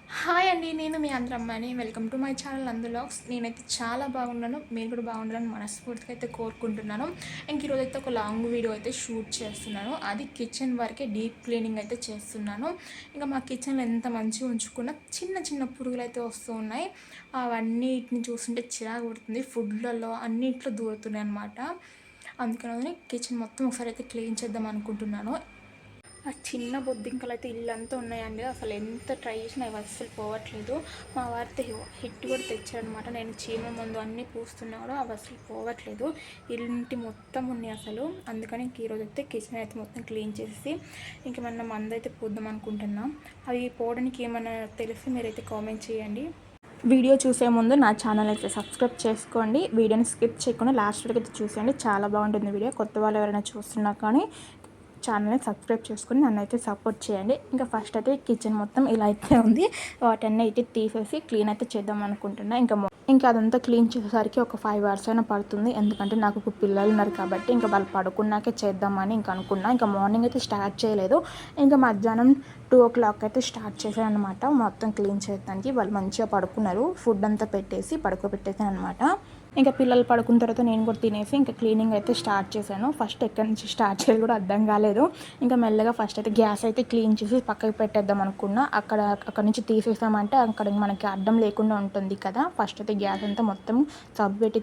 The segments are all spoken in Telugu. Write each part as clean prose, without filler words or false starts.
హాయ్ అండి. నేను మీ అందరమ్మని. వెల్కమ్ టు మై ఛానల్ అందులాగ్స్. నేనైతే చాలా బాగున్నాను. మీరు కూడా బాగుండాలని మనస్ఫూర్తిగా అయితే కోరుకుంటున్నాను. ఇంక ఈరోజైతే ఒక లాంగ్ వీడియో అయితే షూట్ చేస్తున్నాను. అది కిచెన్ వరకే డీప్ క్లీనింగ్ అయితే చేస్తున్నాను. ఇంకా మా కిచెన్లో ఎంత మంచిగా ఉంచుకున్న చిన్న చిన్న పురుగులు అయితే వస్తూ ఉన్నాయి. అవన్నిటిని చూస్తుంటే చిరాకు పడుతుంది. ఫుడ్లలో అన్నిట్లో దూరుతున్నాయి అన్నమాట. అందుకని కిచెన్ మొత్తం ఒకసారి అయితే క్లీన్ చేద్దాం అనుకుంటున్నాను. ఆ చిన్న బొద్దింకలు అయితే ఇల్లంతా ఉన్నాయండి. అసలు ఎంత ట్రై చేసినా అవి అస్సలు పోవట్లేదు. మా వారితో హిట్ కూడా తెచ్చారనమాట. నేను చీమ మందు అన్నీ పూస్తున్నా కూడా అవి అసలు పోవట్లేదు. ఇంటి మొత్తం ఉన్నాయి అసలు. అందుకని ఇంక ఈరోజు అయితే కిచెన్ అయితే మొత్తం క్లీన్ చేసి ఇంకేమన్నా మందు అయితే పూద్దాం అనుకుంటున్నాం. అవి పోవడానికి ఏమన్నా తెలిసి మీరైతే కామెంట్ చేయండి. వీడియో చూసే ముందు నా ఛానల్ అయితే సబ్స్క్రైబ్ చేసుకోండి. వీడియోని స్కిప్ చేయకుండా లాస్ట్ వరకు అయితే చూసేయండి. చాలా బాగుంటుంది వీడియో. కొత్త వాళ్ళు ఎవరైనా చూస్తున్నా కానీ ఛానల్ని సబ్స్క్రైబ్ చేసుకుని నన్ను అయితే సపోర్ట్ చేయండి. ఇంకా ఫస్ట్ అయితే కిచెన్ మొత్తం ఇలా అయితే ఉంది. వాటన్నీ అయితే తీసేసి క్లీన్ అయితే చేద్దాం అనుకుంటున్నా. ఇంకా అదంతా క్లీన్ చేసేసరికి ఒక 5 hours అయినా పడుతుంది. ఎందుకంటే నాకు ఒక పిల్లలు ఉన్నారు కాబట్టి ఇంకా వాళ్ళు పడుకున్నాకే చేద్దామని ఇంకా అనుకున్నా. ఇంకా మార్నింగ్ అయితే స్టార్ట్ చేయలేదు. ఇంకా మధ్యాహ్నం 2 o'clock అయితే స్టార్ట్ చేశాను అనమాట మొత్తం క్లీన్ చేయడానికి. వాళ్ళు మంచిగా పడుకున్నారు. ఫుడ్ అంతా పెట్టేసి పడుకోబెట్టేసాను అనమాట. ఇంకా పిల్లలు పడుకున్న తర్వాత నేను కూడా తినేసి ఇంకా క్లీనింగ్ అయితే స్టార్ట్ చేశాను. ఫస్ట్ ఎక్కడి నుంచి స్టార్ట్ చేయాలి కూడా అర్థం కాలేదు. ఇంకా మెల్లగా ఫస్ట్ అయితే గ్యాస్ అయితే క్లీన్ చేసి పక్కకి పెట్టేద్దాం అనుకున్నా. అక్కడ నుంచి తీసేసామంటే అక్కడ మనకి అడ్డం లేకుండా ఉంటుంది కదా. ఫస్ట్ అయితే గ్యాస్ అంతా మొత్తం సబ్బు పెట్టి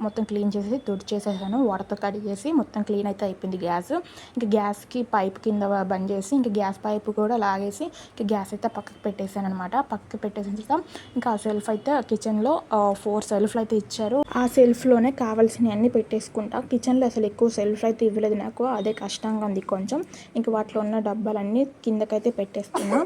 మొత్తం క్లీన్ చేసి తుడిచేసేసాను. వాటర్తో కడిగేసి మొత్తం క్లీన్ అయితే అయిపోయింది గ్యాస్. ఇంకా గ్యాస్కి పైప్ కింద బంద్ చేసి ఇంకా గ్యాస్ పైప్ కూడా లాగేసి ఇంకా గ్యాస్ అయితే పక్కకి పెట్టేసాను అనమాట. పక్కకి పెట్టేసిన తర్వాత ఇంకా ఆ సెల్ఫ్ అయితే కిచెన్లో 4 సెల్ఫ్లు అయితే ఇచ్చారు. ఆ సెల్ఫ్లోనే కావాల్సినవన్నీ పెట్టేసుకుంటా. కిచెన్లో అసలు ఎక్కువ సెల్ఫ్ అయితే ఇవ్వలేదు నాకు. అదే కష్టంగా ఉంది కొంచెం. ఇంకా వాటిలో ఉన్న డబ్బాలన్నీ కిందకైతే పెట్టేస్తున్నా.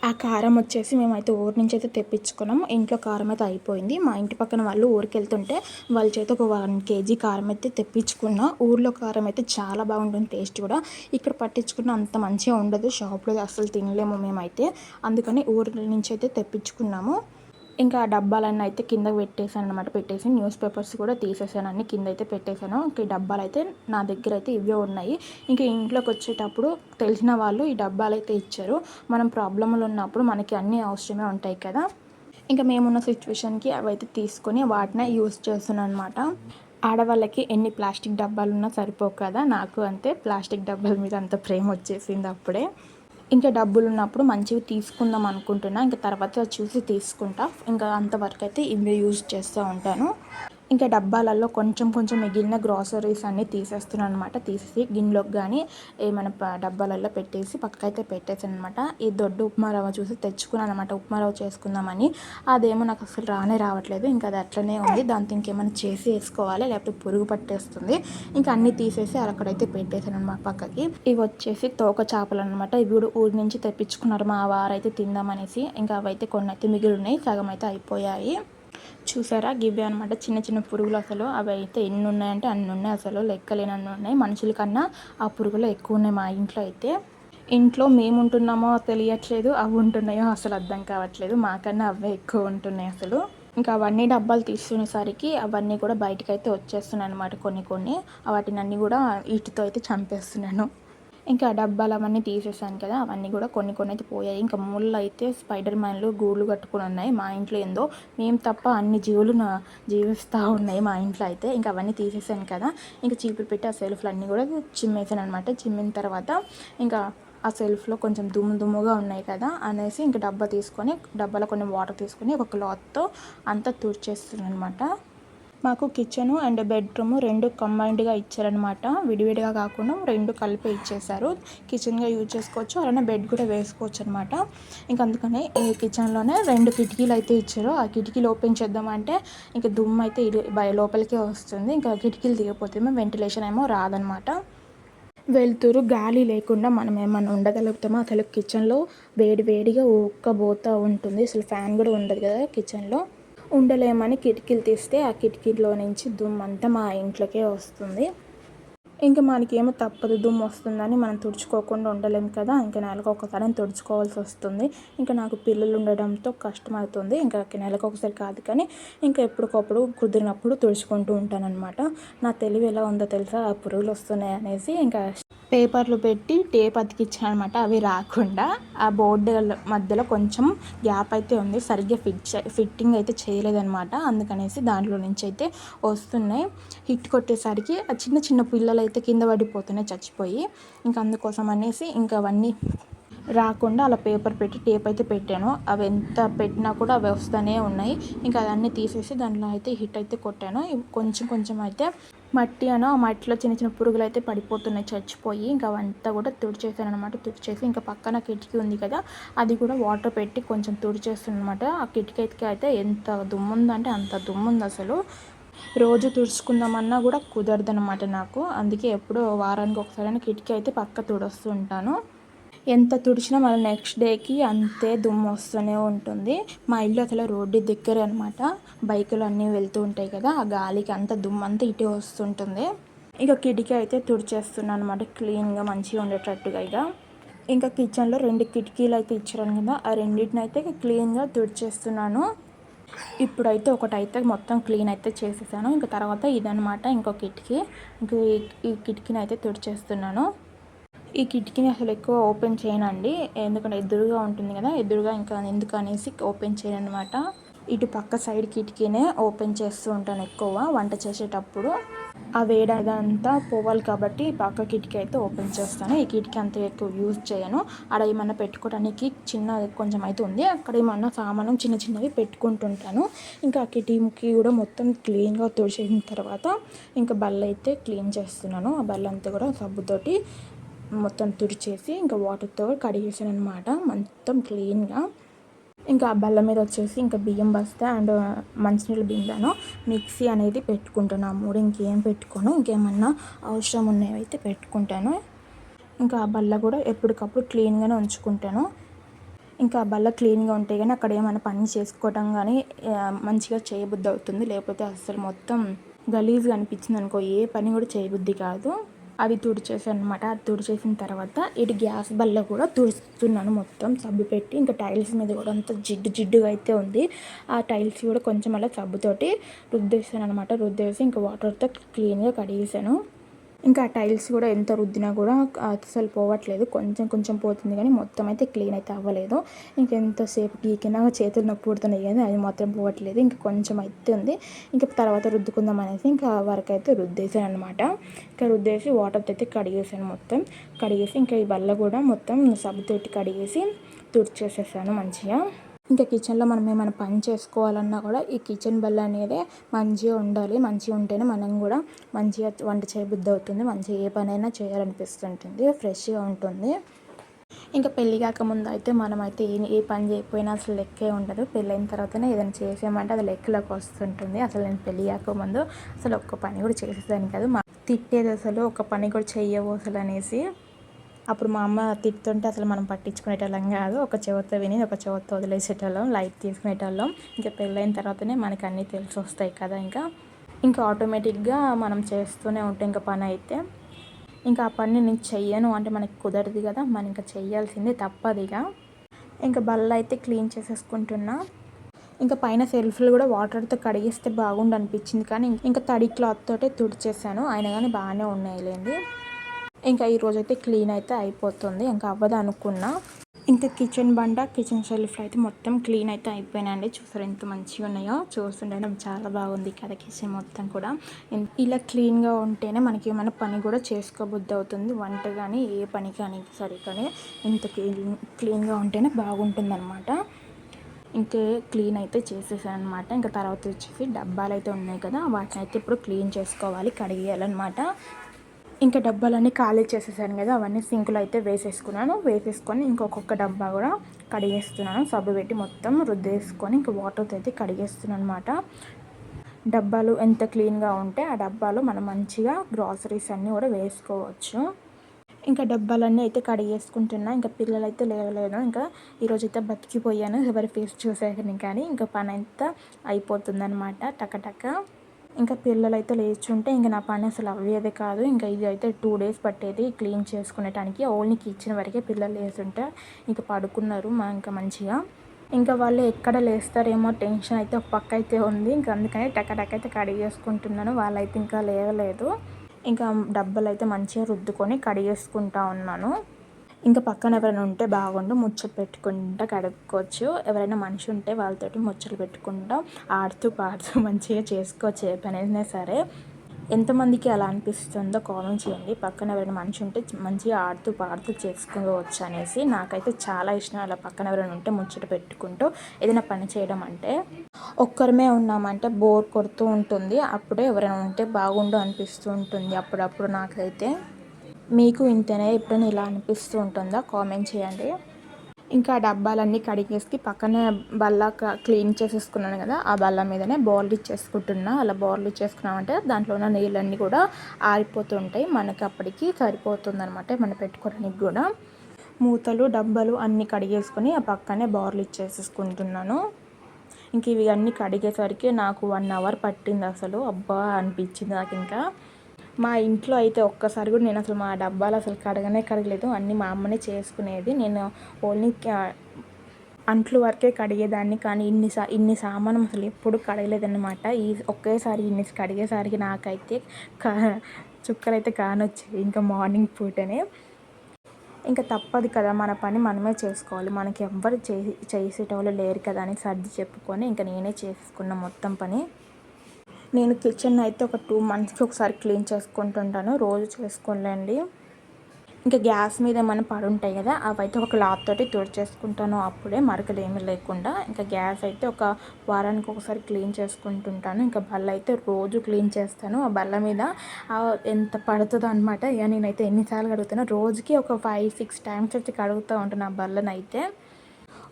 ఆ కారం వచ్చేసి మేమైతే ఊరి నుంచి అయితే తెప్పించుకున్నాం. ఇంట్లో కారం అయితే అయిపోయింది. మా ఇంటి పక్కన వాళ్ళు ఊరికి వెళ్తుంటే వాళ్ళ చేత ఒక 1 kg కారం అయితే తెప్పించుకున్నా. ఊర్లో కారం అయితే చాలా బాగుంటుంది టేస్ట్ కూడా. ఇక్కడ పట్టించుకున్న అంత మంచిగా ఉండదు. షాప్లో అసలు తినలేము మేమైతే. అందుకని ఊరి నుంచి అయితే తెప్పించుకున్నాము. ఇంకా ఆ డబ్బాలన్నీ అయితే కిందకి పెట్టేసాను అనమాట. పెట్టేసి న్యూస్ పేపర్స్ కూడా తీసేసాను. అన్ని కింద అయితే పెట్టేశాను. ఇంకా ఈ డబ్బాలు అయితే నా దగ్గర అయితే ఇవే ఉన్నాయి. ఇంకా ఇంట్లోకి వచ్చేటప్పుడు తెలిసిన వాళ్ళు ఈ డబ్బాలు అయితే ఇచ్చారు. మనం ప్రాబ్లంలో ఉన్నప్పుడు మనకి అన్నీ అవసరమే ఉంటాయి కదా. ఇంకా మేమున్న సిచ్యువేషన్కి అవి అయితే తీసుకొని వాటిని యూజ్ చేస్తున్నాను అనమాట. ఆడవాళ్ళకి ఎన్ని ప్లాస్టిక్ డబ్బాలు ఉన్నా సరిపోవు కదా. నాకు అంతే ప్లాస్టిక్ డబ్బాల మీద అంత ప్రేమ వచ్చేసింది అప్పుడే. ఇంకా డబ్బులు ఉన్నప్పుడు మంచివి తీసుకుందాం అనుకుంటున్నా. ఇంకా తర్వాత చూసి తీసుకుంటా. ఇంకా అంతవరకు అయితే ఇవి యూజ్ చేస్తూ ఉంటాను. ఇంకా డబ్బాలలో కొంచెం కొంచెం మిగిలిన గ్రాసరీస్ అన్నీ తీసేస్తున్నాను అనమాట. తీసేసి గిన్నెలోకి కానీ ఏమైనా డబ్బాలలో పెట్టేసి పక్కకైతే పెట్టేసాను అనమాట. ఈ దొడ్డు ఉప్మా రవ్వ చూసి తెచ్చుకున్నాను అనమాట. ఉప్మా రవ్వ చేసుకుందామని. అదేమో నాకు అసలు రావట్లేదు. ఇంకా అది అట్లనే ఉంది. దాంతో ఇంకేమైనా చేసి వేసుకోవాలి, లేకపోతే పురుగు పట్టేస్తుంది. ఇంకా అన్నీ తీసేసి అక్కడైతే పెట్టేసాను అనమాట పక్కకి. ఇవి వచ్చేసి తోక చేపలు అనమాట. ఇవి కూడా ఊరి నుంచి తెప్పించుకున్నారు మా వారైతే తిందామనేసి. ఇంకా అవైతే కొన్ని అయితే మిగిలి ఉన్నాయి. సగం అయితే అయిపోయాయి. చూసారా గివ్వే అనమాట చిన్న చిన్న పురుగులు. అసలు అవి అయితే ఎన్ని ఉన్నాయంటే అన్ని ఉన్నాయి. అసలు లెక్కలేనన్ని ఉన్నాయి. మనుషుల కన్నా ఆ పురుగులు ఎక్కువ ఉన్నాయి మా ఇంట్లో అయితే. ఇంట్లో మేము ఉంటున్నామో తెలియట్లేదు, అవి ఉంటున్నాయో అసలు అర్థం కావట్లేదు. మాకన్నా అవే ఎక్కువ ఉంటున్నాయి అసలు. ఇంకా అవన్నీ డబ్బాలు తీసుకునేసరికి అవన్నీ కూడా బయటకైతే వచ్చేస్తున్నాయి అనమాట. కొన్ని వాటిని అన్నీ కూడా వీటితో అయితే చంపేస్తున్నాను. ఇంకా డబ్బాలు అవన్నీ తీసేసాను కదా. అవన్నీ కూడా కొన్ని అయితే పోయాయి. ఇంకా మూలలో అయితే స్పైడర్ మ్యాన్లు గూళ్ళు కట్టుకుని ఉన్నాయి. మా ఇంట్లో ఏందో మేము తప్ప అన్ని జీవులు జీవిస్తూ ఉన్నాయి మా ఇంట్లో అయితే. ఇంకా అవన్నీ తీసేసాను కదా. ఇంకా చీపురు పెట్టి ఆ సెల్ఫ్లు అన్నీ కూడా చిమ్మేసాను అనమాట. చిమ్మిన తర్వాత ఇంకా ఆ సెల్ఫ్లో కొంచెం దుమ్ముగా ఉన్నాయి కదా అనేసి ఇంకా డబ్బాలో కొన్ని వాటర్ తీసుకొని ఒక క్లాత్తో అంతా తుడిచేస్తున్నాను అనమాట. మాకు కిచెను అండ్ బెడ్రూమ్ 2 కంబైన్డ్గా ఇచ్చారనమాట. విడివిడిగా కాకుండా 2 కలిపి ఇచ్చేసారు. కిచెన్గా యూజ్ చేసుకోవచ్చు, అలానే బెడ్ కూడా వేసుకోవచ్చు అనమాట. ఇంకా అందుకని ఈ కిచెన్లోనే 2 కిటికీలు అయితే ఇచ్చారు. ఆ కిటికీలు ఓపెన్ చేద్దామంటే ఇంకా దుమ్ము అయితే లోపలికే వస్తుంది. ఇంకా కిటికీలు దిగపోతే వెంటిలేషన్ ఏమో రాదనమాట. వెలుతురు గాలి లేకుండా మనం ఏమన్నా ఉండగలుగుతామో. అసలు కిచెన్లో వేడిగా ఉక్కబోతూ ఉంటుంది. అసలు ఫ్యాన్ కూడా ఉండదు కదా కిచెన్లో. ఉండలేమని కిటికీలు తీస్తే ఆ కిటికీలో నుంచి దుమ్ము అంతా మా ఇంట్లోకే వస్తుంది. ఇంకా మనకేమో తప్పదు, దుమ్ము వస్తుందని మనం తుడుచుకోకుండా ఉండలేము కదా. ఇంకా నెలకు ఒకసారి తుడుచుకోవాల్సి వస్తుంది. ఇంకా నాకు పిల్లలు ఉండడంతో కష్టమవుతుంది. ఇంకా నెలకు ఒకసారి కాదు కానీ ఇంకా ఎప్పటికప్పుడు కుదిరినప్పుడు తుడుచుకుంటూ ఉంటానన్నమాట. నా తెలివి ఎలా ఉందో తెలుసా, ఆ పురుగులు వస్తున్నాయి అనేసి ఇంకా పేపర్లు పెట్టి టేప్ అతికిచ్చాను అనమాట. అవి రాకుండా ఆ బోర్డు మధ్యలో కొంచెం గ్యాప్ అయితే ఉంది. సరిగ్గా ఫిట్టింగ్ అయితే చేయలేదనమాట. అందుకనేసి దాంట్లో నుంచి అయితే వస్తున్నాయి. హిట్ కొట్టేసరికి ఆ చిన్న చిన్న పిల్లలు అయితే కింద పడిపోతున్నాయి చచ్చిపోయి. ఇంకా అందుకోసం అనేసి ఇంకా అవన్నీ రాకుండా అలా పేపర్ పెట్టి టేప్ అయితే పెట్టాను. అవి ఎంత పెట్టినా కూడా అవి వస్తూనే ఉన్నాయి. ఇంకా అవన్నీ తీసేసి దాంట్లో అయితే హిట్ అయితే కొట్టాను. కొంచెం కొంచెం అయితే మట్టి ఆ మట్టిలో చిన్న చిన్న పురుగులు అయితే పడిపోతున్నాయి చచ్చిపోయి. ఇంకా అవంతా కూడా తుడిచేసాను అనమాట. తుడిచేసి ఇంకా పక్కన కిటికీ ఉంది కదా, అది కూడా వాటర్ పెట్టి కొంచెం తుడిచేస్తాను అనమాట. ఆ కిటికీకి అయితే ఎంత దుమ్ము ఉందంటే అంత దుమ్ము ఉంది అసలు. రోజు తుడుచుకుందామన్నా కూడా కుదరదనమాట నాకు. అందుకే ఎప్పుడో వారానికి ఒకసారి కిటికీ అయితే పక్క తుడుస్తూ ఉంటాను. ఎంత తుడిచినా మళ్ళీ నెక్స్ట్ డేకి అంతే దుమ్ము వస్తూనే ఉంటుంది. మా ఇల్లు అసలు రోడ్డు దగ్గర అనమాట. బైకులు అన్నీ వెళ్తూ ఉంటాయి కదా, ఆ గాలికి అంత దుమ్ము అంతా ఇటే వస్తుంటుంది. ఇక కిటికీ అయితే తుడిచేస్తున్నాను అనమాట, క్లీన్గా మంచిగా ఉండేటట్టుగా. ఇంకా కిచెన్లో 2 కిటికీలు అయితే ఇచ్చాను కదా, ఆ రెండింటిని అయితే క్లీన్గా తుడిచేస్తున్నాను. ఇప్పుడైతే ఒకటైతే మొత్తం క్లీన్ అయితే చేసేసాను. ఇంకా తర్వాత ఇదనమాట ఇంకో కిటికీ. ఇంక ఈ కిటికీని అయితే తుడిచేస్తున్నాను. ఈ కిటికీని అసలు ఎక్కువ ఓపెన్ చేయనండి, ఎందుకంటే ఎదురుగా ఉంటుంది కదా, ఎదురుగా ఇంకా ఎందుకు అనేసి ఓపెన్ చేయను అనమాట. ఇటు పక్క సైడ్ కిటికీనే ఓపెన్ చేస్తూ ఉంటాను ఎక్కువ వంట చేసేటప్పుడు. ఆ వేడదంతా పోవాలి కాబట్టి పక్క కిటికీ అయితే ఓపెన్ చేస్తాను. ఈ కిటికీ అంత ఎక్కువ యూజ్ చేయను. అక్కడ ఏమన్నా పెట్టుకోవడానికి చిన్న కొంచెం అయితే ఉంది, అక్కడ ఏమన్నా సామాను చిన్న చిన్నవి పెట్టుకుంటుంటాను. ఇంకా ఆ కిటికీ కూడా మొత్తం క్లీన్గా తుడిచేసిన తర్వాత ఇంకా బల్ల అయితే క్లీన్ చేస్తున్నాను. ఆ బల్ల అంతా కూడా సబ్బుతోటి మొత్తం తుడిచేసి ఇంకా వాటర్తో కడిగేసాను అనమాట మొత్తం క్లీన్గా. ఇంకా ఆ బల్ల మీద వచ్చేసి ఇంకా బియ్యం బస్తా అండ్ మంచినీళ్ళు బిందెను మిక్సీ అనేది పెట్టుకుంటాను. ఆ మూడు ఇంకేం పెట్టుకోను, ఇంకేమన్నా అవసరం ఉన్నవి అయితే పెట్టుకుంటాను. ఇంకా ఆ బల్ల కూడా ఎప్పటికప్పుడు క్లీన్గానే ఉంచుకుంటాను. ఇంకా ఆ బల్ల క్లీన్గా ఉంటే కానీ అక్కడ ఏమైనా పని చేసుకోవడం కానీ మంచిగా చేయబుద్ధి అవుతుంది. లేకపోతే అసలు మొత్తం గలీజ్గా అనిపించింది అనుకో, ఏ పని కూడా చేయబుద్ధి కాదు. అది తుడిచేసాను అనమాట. అది తుడిచేసిన తర్వాత ఇటు గ్యాస్ బల్ల కూడా తుడుస్తున్నాను మొత్తం సబ్బు పెట్టి. ఇంకా టైల్స్ మీద కూడా అంత జిడ్డుగా అయితే ఉంది. ఆ టైల్స్ కూడా కొంచెం అలా సబ్బుతోటి రుద్దేసాను అనమాట. రుద్దేసి ఇంకా వాటర్తో క్లీన్గా కడిగేసాను. ఇంకా ఆ టైల్స్ కూడా ఎంత రుద్దినా కూడా అసలు పోవట్లేదు, కొంచెం కొంచెం పోతుంది కానీ మొత్తం అయితే క్లీన్ అయితే అవ్వలేదు. ఇంకెంతసేపు గీకినా చేతులు నొప్పి పుడుతున్నాయి కానీ అది మాత్రం పోవట్లేదు. ఇంకా కొంచెం అయితే ఉంది, ఇంకా తర్వాత రుద్దుకుందాం అనేసి ఇంకా వరకు అయితే రుద్దేసాను అనమాట. ఇంకా రుద్దేసి వాటర్తో అయితే కడిగేసాను మొత్తం. కడిగేసి ఇంకా ఈ బల్ల కూడా మొత్తం సబ్బుతోటి కడిగేసి తుడిచేసేసాను మంచిగా. ఇంకా కిచెన్లో మనం ఏమైనా పని చేసుకోవాలన్నా కూడా ఈ కిచెన్ బల్ల అనేది మంచిగా ఉండాలి. మంచిగా ఉంటేనే మనం కూడా మంచిగా వంట చేయబుద్ధి అవుతుంది. మంచిగా ఏ పనైనా చేయాలనిపిస్తుంటుంది, ఫ్రెష్గా ఉంటుంది. ఇంకా పెళ్ళి కాకముందు అయితే మనమైతే ఏ పని చేయకపోయినా అసలు లెక్కే ఉండదు. పెళ్ళైన తర్వాతనే ఏదైనా చేసామంటే అది లెక్కలోకి వస్తుంటుంది. అసలు నేను పెళ్ళి కాకముందు అసలు ఒక్క పని కూడా చేసేదాన్ని కాదు. మా తిట్టేది అసలు ఒక పని కూడా చెయ్యవు అసలు అనేసి. అప్పుడు మా అమ్మ తిడుతుంటే అసలు మనం పట్టించుకునేటోళ్ళం కాదు. ఒక చెవితో విని ఒక చెవితో వదిలేసేటోళ్ళం, లైట్ తీసుకునేటోళ్ళం. ఇంకా పెళ్ళైన తర్వాతనే మనకు అన్నీ తెలిసి వస్తాయి కదా. ఇంకా ఆటోమేటిక్గా మనం చేస్తూనే ఉంటాం ఇంకా పని అయితే. ఇంకా ఆ పని నేను చెయ్యను అంటే మనకి కుదరదు కదా, మనం ఇంకా చెయ్యాల్సిందే తప్పదు. ఇంకా బల్ల అయితే క్లీన్ చేసేసుకుంటున్నా. ఇంకా పైన సెల్ఫ్లు కూడా వాటర్తో కడిగిస్తే బాగుండు అనిపించింది కానీ ఇంకా తడి క్లాత్ తోటే తుడిచేసాను, అయినా కానీ బాగానే ఉన్నాయిలేండి. ఇంకా ఈరోజైతే క్లీన్ అయితే అయిపోతుంది, ఇంకా అవ్వదు అనుకున్నా. ఇంకా కిచెన్ బండ కిచెన్ షెల్ఫ్లో అయితే మొత్తం క్లీన్ అయితే అయిపోయినాయండి. చూసారు ఎంత మంచిగా ఉన్నాయో, చూస్తుంటే చాలా బాగుంది కదా కిచెన్ మొత్తం కూడా. ఇలా క్లీన్గా ఉంటేనే మనకి ఏమైనా పని కూడా చేసుకోబుద్ధి అవుతుంది. వంట కానీ ఏ పని కానీ సరే కానీ ఇంత క్లీన్గా ఉంటేనే బాగుంటుంది అనమాట. ఇంకా క్లీన్ అయితే చేసేసాను అనమాట. ఇంకా తర్వాత వచ్చేసి డబ్బాలు అయితే ఉన్నాయి కదా, వాటిని అయితే ఇప్పుడు క్లీన్ చేసుకోవాలి, కడిగేయాలన్నమాట. ఇంకా డబ్బాలన్నీ ఖాళీ చేసేసాను కదా, అవన్నీ సింకులో అయితే వేసేసుకొని ఇంకొక డబ్బా కూడా కడిగేస్తున్నాను. సబ్బు పెట్టి మొత్తం రుద్దేసుకొని ఇంకా వాటర్తో అయితే కడిగేస్తున్నాను అనమాట. డబ్బాలు ఎంత క్లీన్గా ఉంటే ఆ డబ్బాలో మనం మంచిగా గ్రాసరీస్ అన్నీ కూడా వేసుకోవచ్చు. ఇంకా డబ్బాలన్నీ అయితే కడిగేసుకుంటున్నా. ఇంకా పిల్లలు అయితే లేవలేదు. ఇంకా ఈరోజైతే బతికిపోయాను ఎవరి ఫేస్ చూసాకని, కానీ ఇంకా పని అంతా అయిపోతుందన్నమాట టకటక. ఇంకా పిల్లలు అయితే లేచుంటే ఇంకా నా పని అసలు అవ్వేదే కాదు. ఇంకా ఇది అయితే 2 days పట్టేది క్లీన్ చేసుకునేటానికి. ఓన్లీ కిచెన్ వరకే పిల్లలు లేచుంటే ఇంకా పడుకున్నారు ఇంకా మంచిగా. ఇంకా వాళ్ళు ఎక్కడ లేస్తారేమో టెన్షన్ అయితే ఒక పక్క అయితే ఉంది. ఇంకా అందుకని టకటక అయితే కడిగేసుకుంటున్నాను. వాళ్ళైతే ఇంకా లేవలేదు. ఇంకా డబ్బాలు అయితే మంచిగా రుద్దుకొని కడిగేసుకుంటా ఉన్నాను. ఇంకా పక్కన ఎవరైనా ఉంటే బాగుండు, ముచ్చట పెట్టుకుంటా కడుక్కోవచ్చు. ఎవరైనా మనిషి ఉంటే వాళ్ళతోటి ముచ్చట్లు పెట్టుకుంటా ఆడుతూ పాడుతూ మంచిగా చేసుకోవచ్చు ఏ పనైనా సరే. ఎంతమందికి అలా అనిపిస్తుందో కామెంట్ చేయండి. పక్కన ఎవరైనా మనిషి ఉంటే మంచిగా ఆడుతూ పాడుతూ చేసుకోవచ్చు అనేసి. నాకైతే చాలా ఇష్టం అలా పక్కన ఎవరైనా ఉంటే ముచ్చట పెట్టుకుంటూ ఏదైనా పని చేయడం అంటే. ఒక్కరమే ఉన్నామంటే బోర్ కొడుతూ ఉంటుంది. అప్పుడే ఎవరైనా ఉంటే బాగుండు అనిపిస్తూ ఉంటుంది అప్పుడప్పుడు నాకైతే. మీకు ఇంతనే ఎప్పుడైనా ఇలా అనిపిస్తూ ఉంటుందా? కామెంట్ చేయండి. ఇంకా డబ్బాలన్నీ కడిగేసి పక్కనే బల్ల క్లీన్ చేసేసుకున్నాను కదా, ఆ బల్ల మీదనే బౌల్ ఇచ్చేసుకుంటున్నా. అలా బౌల్ ఇచ్చేసుకున్నామంటే దాంట్లో ఉన్న నీళ్ళన్నీ కూడా ఆరిపోతుంటాయి. మనకి అప్పటికి సరిపోతుందనమాట మనం పెట్టుకోవడానికి కూడా. మూతలు డబ్బాలు అన్నీ కడిగేసుకొని ఆ పక్కనే బౌల్ ఇచ్చేసేసుకుంటున్నాను. ఇంక ఇవి అన్నీ కడిగేసరికి నాకు 1 అవర్ పట్టింది అసలు. అబ్బా అనిపించింది నాకు. ఇంకా మా ఇంట్లో అయితే ఒక్కసారి కూడా నేను అసలు మా డబ్బాలు అసలు కడగలేదు. అన్నీ మా అమ్మనే చేసుకునేది. నేను ఓన్లీ అంట్లు వరకే కడిగేదాన్ని. కానీ ఇన్ని సామానం అసలు ఎప్పుడు కడగలేదన్నమాట. ఒకేసారి ఇన్ని కడిగేసరికి నాకైతే చుక్కలైతే కానొచ్చాయి ఇంకా మార్నింగ్ పూటనే. ఇంకా తప్పదు కదా, మన పని మనమే చేసుకోవాలి. మనకి ఎవ్వరు చేసేటోళ్ళు లేరు కదా అని సర్ది చెప్పుకొని ఇంకా నేనే చేసుకున్న మొత్తం పని. నేను కిచెన్ అయితే ఒక 2 మంత్స్కి ఒకసారి క్లీన్ చేసుకుంటుంటాను, రోజు చేసుకోలేండి. ఇంకా గ్యాస్ మీద ఏమైనా పడి ఉంటాయి కదా, అవైతే ఒక క్లాత్ తోటి తుడిచేసుకుంటాను అప్పుడే, మరకలు ఏమీ లేకుండా. ఇంకా గ్యాస్ అయితే ఒక వారానికి ఒకసారి క్లీన్ చేసుకుంటుంటాను. ఇంకా బల్ల అయితే రోజు క్లీన్ చేస్తాను. ఆ బల్ల మీద ఎంత పడుతుందో అనమాట. ఇక నేనైతే ఎన్నిసార్లు కడుగుతానో, రోజుకి ఒక 5-6 టైమ్స్ అయితే కడుగుతూ ఉంటాను ఆ బల్లనైతే.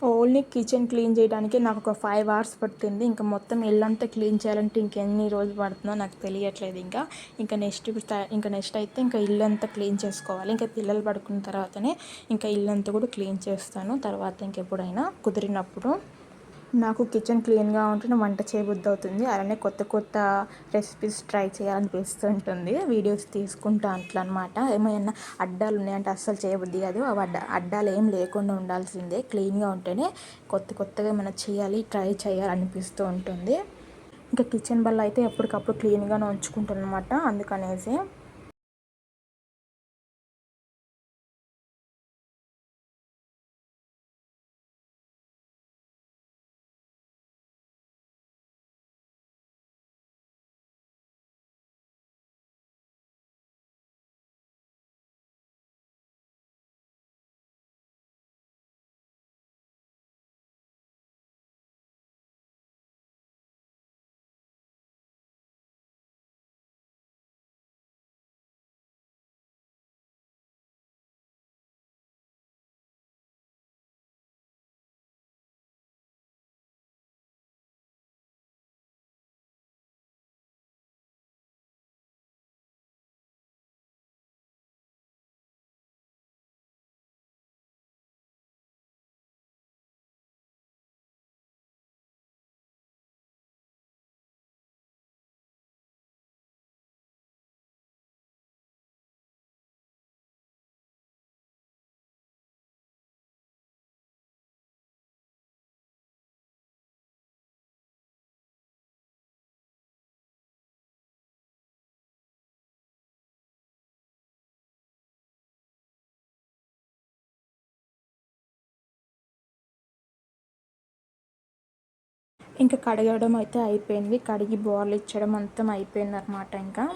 ఓన్లీ కిచెన్ క్లీన్ చేయడానికి నాకు ఒక 5 hours పడుతుంది. ఇంకా మొత్తం ఇల్లంతా క్లీన్ చేయాలంటే ఇంకెన్ని రోజులు పడుతుందో నాకు తెలియట్లేదు. ఇంకా నెక్స్ట్ అయితే ఇంకా ఇల్లంతా క్లీన్ చేసుకోవాలి. ఇంకా పిల్లలు పడుకున్న తర్వాతనే ఇంకా ఇల్లంతా కూడా క్లీన్ చేస్తాను. తర్వాత ఇంకెప్పుడైనా కుదిరినప్పుడు. నాకు కిచెన్ క్లీన్గా ఉంటేనే వంట చేయబుద్ధి అవుతుంది. అలానే కొత్త కొత్త రెసిపీస్ ట్రై చేయాలనిపిస్తుంటుంది. వీడియోస్ తీసుకుంటా అట్లా అనమాట. ఏమైనా అడ్డాలు ఉన్నాయంటే అస్సలు చేయబుద్ధి కాదు. అడ్డాలు ఏం లేకుండా ఉండాల్సిందే. క్లీన్గా ఉంటేనే కొత్తగా ఏమైనా ట్రై చేయాలనిపిస్తూ ఉంటుంది. ఇంకా కిచెన్ బల్ల అయితే ఎప్పటికప్పుడు క్లీన్గానే ఉంచుకుంటాను అనమాట. అందుకనేసి ఇంకా కడగడం అయితే అయిపోయింది. కడిగి బౌల్ ఇచ్చడం మొత్తం అయిపోయింది అనమాట. ఇంకా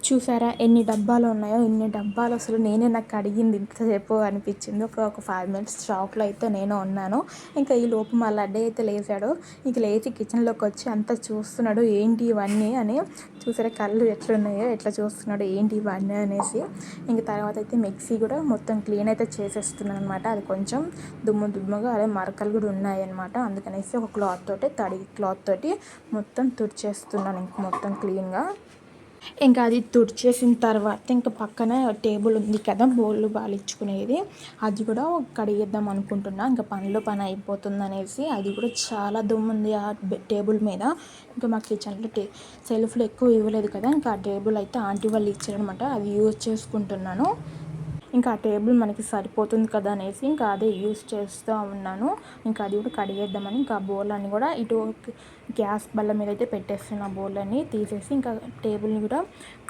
చూసారా ఎన్ని డబ్బాలు ఉన్నాయో. ఇన్ని డబ్బాలు అసలు నాకు కడిగింది ఇంతసేపు అనిపించింది. ఒక 5 minutes షాక్లో అయితే నేను ఉన్నాను. ఇంకా ఈ లోపు మా లడ్డు అయితే లేచాడు. ఇంక లేచి కిచెన్లోకి వచ్చి అంతా చూస్తున్నాడు, ఏంటి ఇవన్నీ అని. చూసారా కళ్ళు ఎట్లున్నాయో, ఎట్లా చూస్తున్నాడు ఏంటి ఇవన్నీ అనేసి. ఇంక తర్వాత అయితే మిక్సీ కూడా మొత్తం క్లీన్ అయితే చేసేస్తున్నాను అనమాట. అది కొంచెం దుమ్ముగా అదే మరకలు కూడా ఉన్నాయి అనమాట. అందుకనేసి ఒక తడి క్లాత్ తోటి మొత్తం తుడిచేస్తున్నాను ఇంక మొత్తం క్లీన్గా. ఇంకా అది తుడిచేసిన తర్వాత ఇంకా పక్కన టేబుల్ ఉంది కదా బోళ్ళు బాలించుకునేది, అది కూడా కడిగేద్దాం అనుకుంటున్నా. ఇంకా పని అయిపోతుంది అనేసి. అది కూడా చాలా దుమ్ము ఉంది ఆ టేబుల్ మీద. ఇంకా మా కిచెన్లో సెల్ఫ్లు ఎక్కువ ఇవ్వలేదు కదా, ఇంకా ఆ టేబుల్ అయితే ఆంటీ వాళ్ళు ఇచ్చారనమాట. అది యూజ్ చేసుకుంటున్నాను. ఇంకా ఆ టేబుల్ మనకి సరిపోతుంది కదా అనేసి ఇంకా అదే యూస్ చేస్తూ ఉన్నాను. ఇంకా అది కూడా కడిగేద్దామని ఇంకా ఆ బోర్లన్నీ కూడా ఇటు గ్యాస్ బల్ల మీద అయితే పెట్టేస్తాను. ఆ బోర్లన్నీ తీసేసి ఇంకా టేబుల్ని కూడా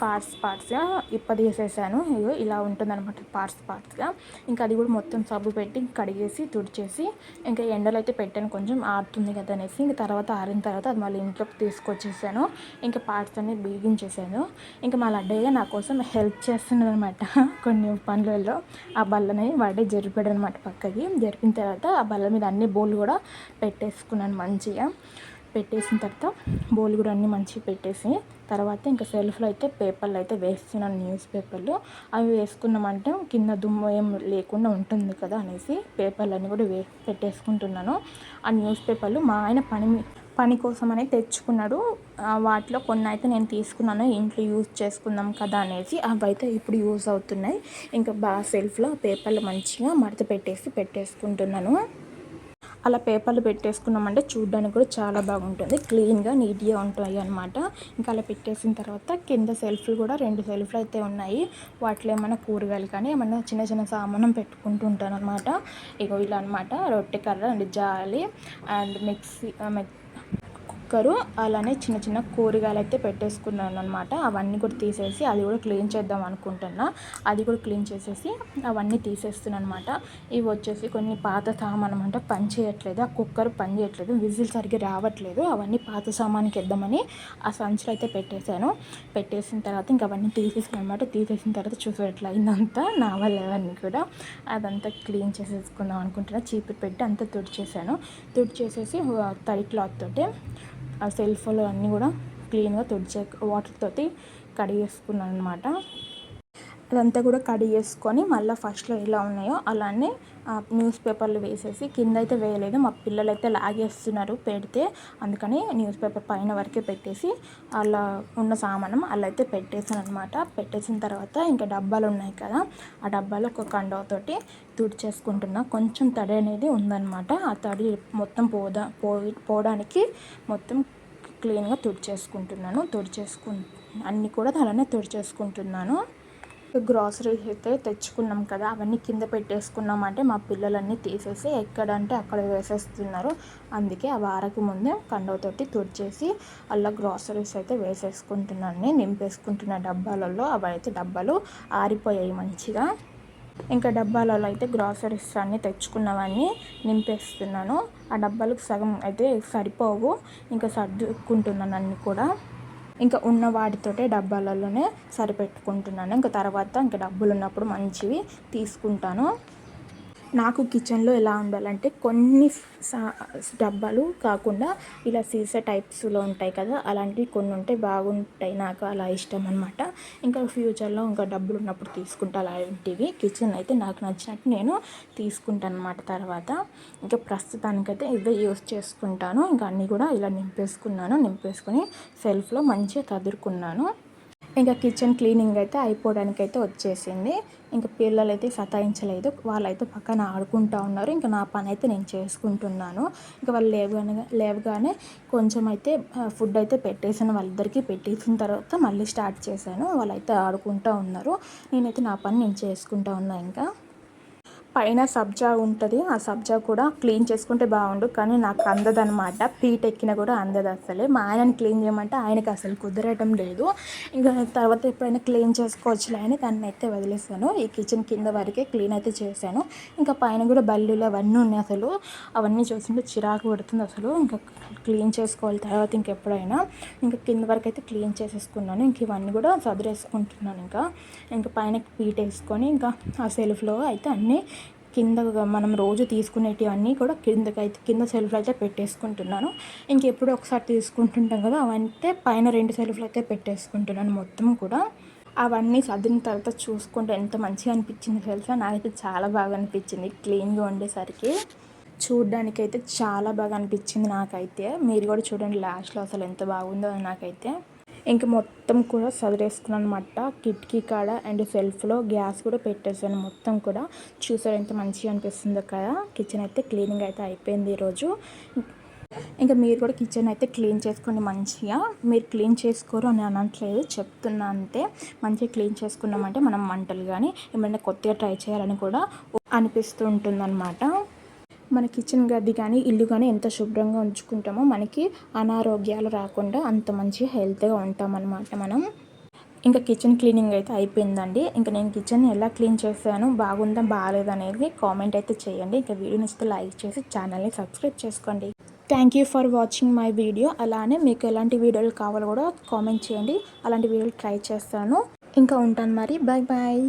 పార్ట్స్గా ఇప్పదీసేసాను. ఇగో ఇలా ఉంటుందన్నమాట పార్ట్స్గా. ఇంకా అది కూడా మొత్తం సబ్బు పెట్టి కడిగేసి తుడిచేసి ఇంకా ఎండలో అయితే పెట్టాను, కొంచెం ఆరుతుంది కదా అనేసి. ఇంకా తర్వాత ఆరిన తర్వాత అది మళ్ళీ ఇంట్లోకి తీసుకొచ్చేసాను. ఇంకా పార్ట్స్ అన్ని బిగించేసాను. ఇంకా మా లడ్డయ్య నా కోసం హెల్ప్ చేస్తున్నాడు అనమాట కొన్ని పనులలో. ఆ బల్లని వాడే జరిపాడు అనమాట పక్కకి. జరిపిన తర్వాత ఆ బల్ల మీద అన్ని బోళ్ళు కూడా పెట్టేసుకున్నాను మంచిగా. పెట్టేసిన తర్వాత బోల్ కూడా అన్నీ మంచిగా పెట్టేసి తర్వాత ఇంకా సెల్ఫ్లో అయితే పేపర్లు అయితే వేస్తున్నాను, న్యూస్ పేపర్లు. అవి వేసుకున్నామంటే కింద దుమ్ము ఏం లేకుండా ఉంటుంది కదా అనేసి పేపర్లన్నీ కూడా పెట్టేసుకుంటున్నాను. ఆ న్యూస్ పేపర్లు మా ఆయన పని కోసం అనేది తెచ్చుకున్నాడు. వాటిలో కొన్ని అయితే నేను తీసుకున్నాను, ఇంట్లో యూజ్ చేసుకుందాం కదా అనేసి. అవి అయితే ఇప్పుడు యూజ్ అవుతున్నాయి. ఇంకా బాగా సెల్ఫ్లో పేపర్లు మంచిగా మడత పెట్టేసుకుంటున్నాను. అలా పేపర్లు పెట్టేసుకున్నామంటే చూడడానికి కూడా చాలా బాగుంటుంది, క్లీన్గా నీట్గా ఉంటాయి అనమాట. ఇంకా అలా పెట్టేసిన తర్వాత కింద సెల్ఫ్లు కూడా 2 సెల్ఫ్లు అయితే ఉన్నాయి. వాటిలో ఏమైనా కూరగాయలు కానీ ఏమైనా చిన్న చిన్న సామానం పెట్టుకుంటూ ఉంటాను అనమాట. ఇగో ఇలా అనమాట. రొట్టె కర్ర అండ్ జాలి అండ్ మిక్సీ కుక్కరు, అలానే చిన్న చిన్న కూరగాయలు అయితే పెట్టేసుకున్నాను అనమాట. అవన్నీ కూడా తీసేసి అది కూడా క్లీన్ చేద్దాం అనుకుంటున్నా. అది కూడా క్లీన్ చేసేసి అవన్నీ తీసేస్తున్నాను అనమాట. ఇవి వచ్చేసి కొన్ని పాత సామాన్ అనమాట, పని చేయట్లేదు. ఆ కుక్కర్ పని చేయట్లేదు, విజిల్ సరిగ్గా రావట్లేదు. అవన్నీ పాత సామాన్కి వేద్దామని ఆ సంచులు అయితే పెట్టేసిన తర్వాత ఇంకా అవన్నీ తీసేసాను అనమాట. తీసేసిన తర్వాత చూసారు ఎట్లా అయిందంతా నా వల్ల అవన్నీ కూడా. అదంతా క్లీన్ చేసేసుకుందాం అనుకుంటున్నా. చీపురు పెట్టి అంతా తుడిచేసేసి తడి క్లాత్ తోటి ఆ సెల్ఫ్లో అన్నీ కూడా క్లీన్గా వాటర్ తోటి కడిగేసుకున్నాను అనమాట. అదంతా కూడా కడిగేసుకొని మళ్ళీ ఫస్ట్లో ఎలా ఉన్నాయో అలానే న్యూస్ పేపర్లు వేసేసి, కింద అయితే వేయలేదు, మా పిల్లలు అయితే లాగేస్తున్నారు పెడితే, అందుకని న్యూస్ పేపర్ పైన వరకే పెట్టేసి అలా ఉన్న సామానం అలా అయితే పెట్టేసాను అనమాట. పెట్టేసిన తర్వాత ఇంకా డబ్బాలు ఉన్నాయి కదా, ఆ డబ్బాలు ఒక కండవతోటి తుడిచేసుకుంటున్నా. కొంచెం తడి అనేది ఉందన్నమాట. ఆ తడి మొత్తం పోవడానికి మొత్తం క్లీన్గా తుడిచేసుకుంటున్నాను. అన్నీ కూడా అలానే తుడిచేసుకుంటున్నాను. గ్రాసరీస్ అయితే తెచ్చుకున్నాం కదా, అవన్నీ కింద పెట్టేసుకున్నామంటే మా పిల్లలన్నీ తీసేసి ఎక్కడంటే అక్కడ వేసేస్తున్నారు. అందుకే ఆ వారకి ముందే కండవతోటి తుడిచేసి అలా గ్రాసరీస్ అయితే వేసేసుకుంటున్నాను, నింపేసుకుంటున్న డబ్బాలలో. అవైతే డబ్బాలు ఆరిపోయాయి మంచిగా. ఇంకా డబ్బాలలో అయితే గ్రాసరీస్ అన్నీ తెచ్చుకున్నవన్నీ నింపేస్తున్నాను. ఆ డబ్బాలకు సగం అయితే సరిపోవు, ఇంకా సర్దుకుంటున్నాను అన్నీ కూడా. ఇంకా ఉన్న వాటితోటే డబ్బాలలోనే సరిపెట్టుకుంటున్నాను. ఇంకా తర్వాత ఇంకా డబ్బులు ఉన్నప్పుడు మంచివి తీసుకుంటాను. నాకు కిచెన్లో ఎలా ఉండాలంటే కొన్ని డబ్బాలు కాకుండా ఇలా సీసా టైప్స్లో ఉంటాయి కదా, అలాంటివి కొన్ని ఉంటే బాగుంటాయి. నాకు అలా ఇష్టం అనమాట. ఇంకా ఫ్యూచర్లో ఇంకా డబ్బులు ఉన్నప్పుడు తీసుకుంటా అలాంటివి. కిచెన్ అయితే నాకు నచ్చినట్టు నేను తీసుకుంటాను అనమాట. తర్వాత ఇంకా ప్రస్తుతానికైతే ఇవే యూస్ చేసుకుంటాను. ఇంకా అన్నీ కూడా ఇలా నింపేసుకొని సెల్ఫ్లో మంచిగా చదురుకున్నాను. ఇంకా కిచెన్ క్లీనింగ్ అయితే అయిపోవడానికైతే వచ్చేసింది. ఇంకా పిల్లలు అయితే సతాయించలేదు, వాళ్ళైతే పక్కన ఆడుకుంటూ ఉన్నారు. ఇంకా నా పని అయితే నేను చేసుకుంటున్నాను. ఇంకా వాళ్ళు లేవగానే కొంచెం అయితే ఫుడ్ అయితే పెట్టేసాను, వాళ్ళిద్దరికీ పెట్టేసిన తర్వాత మళ్ళీ స్టార్ట్ చేశాను. వాళ్ళైతే ఆడుకుంటూ ఉన్నారు, నేనైతే నా పని నేను చేసుకుంటూ ఉన్నా. ఇంకా పైన సబ్జా ఉంటుంది, ఆ సబ్జా కూడా క్లీన్ చేసుకుంటే బాగుండు, కానీ నాకు అందదనమాట. పీట ఎక్కినా కూడా అందదు అసలే. మా ఆయనని క్లీన్ చేయమంటే ఆయనకి అసలు కుదరటం లేదు. ఇంకా తర్వాత ఎప్పుడైనా క్లీన్ చేసుకోవచ్చులే అని దాన్ని అయితే వదిలేసాను. ఈ కిచెన్ కింద వరకే క్లీన్ అయితే చేశాను. ఇంకా పైన కూడా బల్లీలు అవన్నీ ఉన్నాయి. అసలు అవన్నీ చూస్తుంటే చిరాకు పడుతుంది అసలు. ఇంకా క్లీన్ చేసుకోవాలి తర్వాత ఇంకెప్పుడైనా. ఇంకా కింద వరకు అయితే క్లీన్ చేసేసుకున్నాను. ఇంక ఇవన్నీ కూడా సదిరేసుకుంటున్నాను. ఇంకా పైన పీట వేసుకొని ఇంకా ఆ సెల్ఫ్లో అయితే అన్నీ కింద మనం రోజు తీసుకునేటివన్నీ కూడా కింద సెల్ఫ్లో అయితే పెట్టేసుకుంటున్నాను. ఇంకెప్పుడు ఒకసారి తీసుకుంటుంటాం కదా, అవంటే పైన 2 సెల్ఫ్లు అయితే పెట్టేసుకుంటున్నాను మొత్తం కూడా. అవన్నీ సర్దిన తర్వాత చూసుకుంటే ఎంత మంచిగా అనిపించింది తెలుసా. నాకైతే చాలా బాగా అనిపించింది క్లీన్గా ఉండేసరికి. చూడ్డానికైతే చాలా బాగా అనిపించింది నాకైతే. మీరు కూడా చూడండి లాస్ట్లో అసలు ఎంత బాగుందో నాకైతే. ఇంక మొత్తం కూడా సదిరేసుకున్నాను అనమాట. కిటికీ కాడ అండ్ సెల్ఫ్లో గ్యాస్ కూడా పెట్టేసాను మొత్తం కూడా. చూసారు ఎంత మంచిగా అనిపిస్తుందో కదా. కిచెన్ అయితే క్లీనింగ్ అయితే అయిపోయింది ఈరోజు. ఇంకా మీరు కూడా కిచెన్ అయితే క్లీన్ చేసుకోండి మంచిగా. మీరు క్లీన్ చేసుకోరు అని అనట్లేదు, చెప్తున్నా అంతే. మంచిగా క్లీన్ చేసుకున్నామంటే మనం వంటలు కానీ ఏమైనా కొత్తగా ట్రై చేయాలని కూడా అనిపిస్తూ ఉంటుందన్నమాట. మన కిచెన్ గది కానీ ఇల్లు కానీ ఎంత శుభ్రంగా ఉంచుకుంటామో మనకి అనారోగ్యాలు రాకుండా అంత మంచిగా హెల్త్గా ఉంటామన్నమాట మనం. ఇంకా కిచెన్ క్లీనింగ్ అయితే అయిపోయిందండి. ఇంకా నేను కిచెన్ ఎలా క్లీన్ చేశాను, బాగుందా బాగాలేదనేది కామెంట్ అయితే చేయండి. ఇంకా వీడియోని ఇస్తే లైక్ చేసి ఛానల్ని సబ్స్క్రైబ్ చేసుకోండి. Thank you for watching my video. అలానే మీకు ఎలాంటి వీడియోలు కావాలో కూడా కామెంట్ చేయండి, అలాంటి వీడియోలు ట్రై చేస్తాను. ఇంకా ఉంటాను మరి, బాయ్ బాయ్.